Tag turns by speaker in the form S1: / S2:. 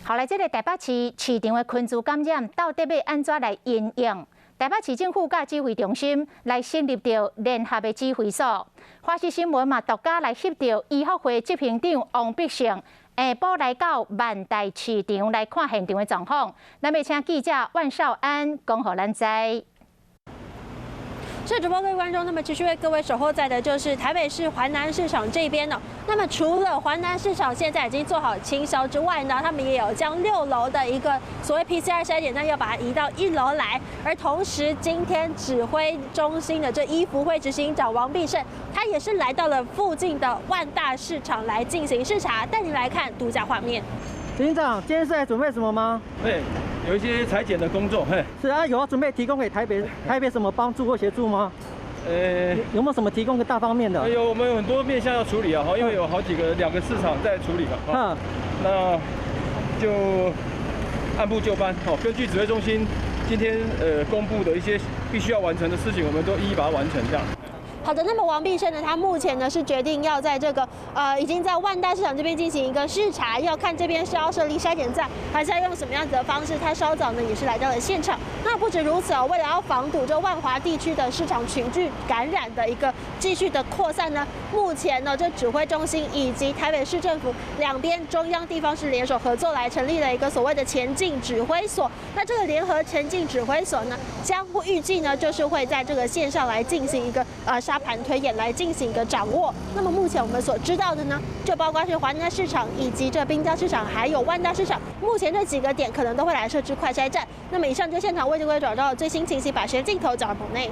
S1: 后来，这个台北市市场的群聚感染到底要安怎来应用？台北市政府甲指挥中心来成立着联合的指挥所。华视新闻嘛，独家来翕到医学会执行长王必胜下晡来到万代市场来看现场的状况。咱要请记者万少安讲互咱知。
S2: 是主播各位观众，那么持续为各位守候在的就是台北市环南市场这边呢。那么除了环南市场现在已经做好清消之外呢，他们也有将6楼的一个所谓 PCR 筛检站要把它移到1楼来。而同时，今天指挥中心的这医福会执行长王必胜，他也是来到了附近的万大市场来进行视察，带您来看独家画面。
S3: 执行长，今天是在准备什么吗？
S4: 对，有一些裁剪的工作，
S3: 是啊，有要准备提供给台北什么帮助或协助吗？有没有什么提供个大方面的？
S4: 我们有很多面向要处理啊，因为有2个市场在处理嘛，那就按部就班，根据指挥中心今天公布的一些必须要完成的事情，我们都一一把它完成这样。
S2: 好的，那么王必胜呢，他目前呢是决定要在这个已经在万大市场这边进行一个视察，要看这边是要设立筛检站，还是要用什么样子的方式。他稍早呢也是来到了现场。那不止如此为了要防堵这万华地区的市场群聚感染的一个继续的扩散呢，目前呢这指挥中心以及台北市政府两边中央地方是联手合作来成立了一个所谓的前进指挥所。那这个联合前进指挥所呢，将预计呢就是会在这个线上来进行一个沙盘推演来进行一个掌握。那么目前我们所知道的呢，就包括是环南市场以及这滨江市场，还有万大市场，目前这几个点可能都会来设置快筛站。那么以上就现场为各位找到最新情形，把时间镜头转到棚内。